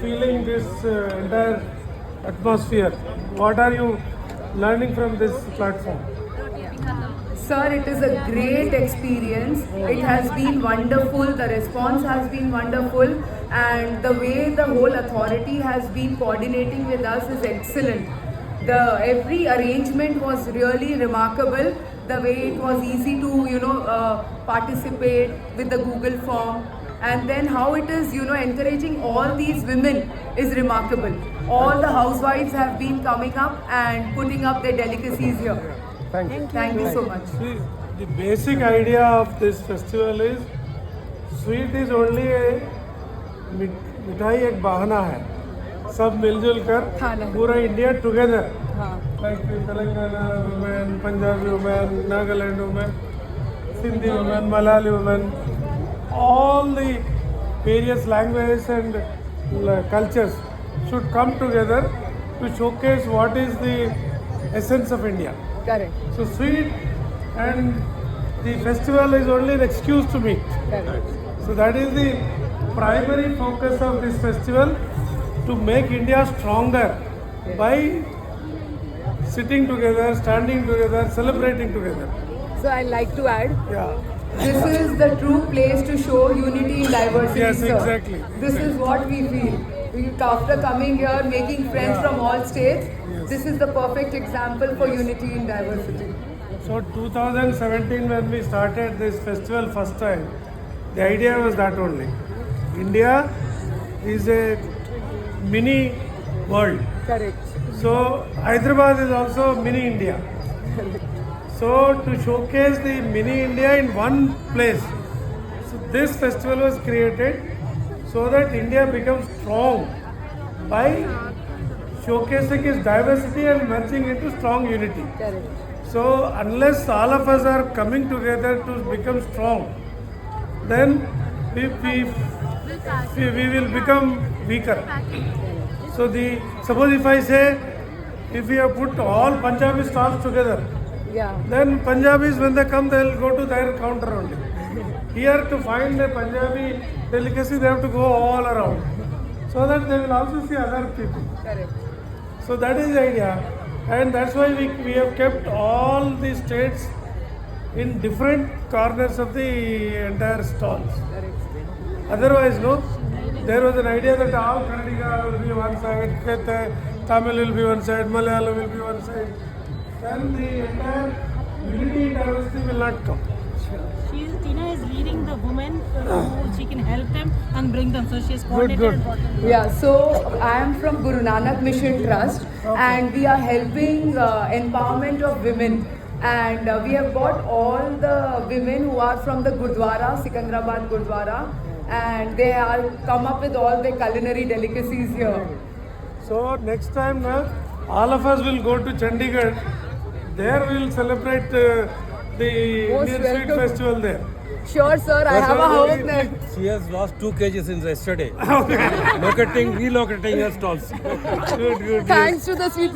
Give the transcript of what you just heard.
feeling this entire atmosphere? What are you learning from this platform? Sir, it is a great experience. It has been wonderful. The response has been wonderful, and the way the whole authority has been coordinating with us is excellent. The every arrangement was really remarkable. The way it was easy to participate with the Google form, and then how it is encouraging all these women is remarkable. All the housewives have been coming up and putting up their delicacies here. Thank you. Thank you so much. See, the basic idea of this festival is sweet is only a मिठाई एक बहाना है सब मिलजुल कर पूरा India together like Telangana women Punjabi women Nagaland women Sindhi women Malayali women all the various languages and cultures should come together to showcase what is the essence of India. Correct. So sweet and the festival is only an excuse to meet. Correct. So that is the primary focus of this festival, to make India stronger by sitting together, standing together, celebrating together. So I'd like to add, Yeah. this is the true place to show unity in diversity. Yes, sir. exactly. This is what we feel. After coming here, making friends from all states, this is the perfect example for unity in diversity. So 2017 when we started this festival first time, the idea was that only. India is a mini world. Correct. So Hyderabad is also mini India. So to showcase the mini India in one place, so this festival was created so that India becomes strong by showcasing its diversity and merging into strong unity. Correct. So unless all of us are coming together to become strong, then we will become weaker. So suppose if I say, if we have put all Punjabi stalls together, Yeah. then Punjabis when they come they'll go to their counter only. Here to find a Punjabi delicacy they have to go all around, so that they will also see other people. Correct. So that is the idea, and that's why we have kept all the states in different corners of the entire stalls. Otherwise, no, there was an idea that all Kannadiga will be one side, Tamil will be one side, Malayalam will be one side. Then the entire unity and diversity will not come. Tina is leading the women, she can help them and bring them. So she is coordinated good. and brought them. Yeah, so I am from Guru Nanak Mission Trust, and we are helping empowerment of women. And we have got all the women who are from the Gurdwara, Sikandrabad Gurdwara, and they are come up with all the culinary delicacies here. So next time, all of us will go to Chandigarh. There we will celebrate the Indian Sweet welcome. Festival there. Sure, sir, I have a hope that. She has lost 2 kg since yesterday. Relocating her stalls. Good. Thanks to the sweet.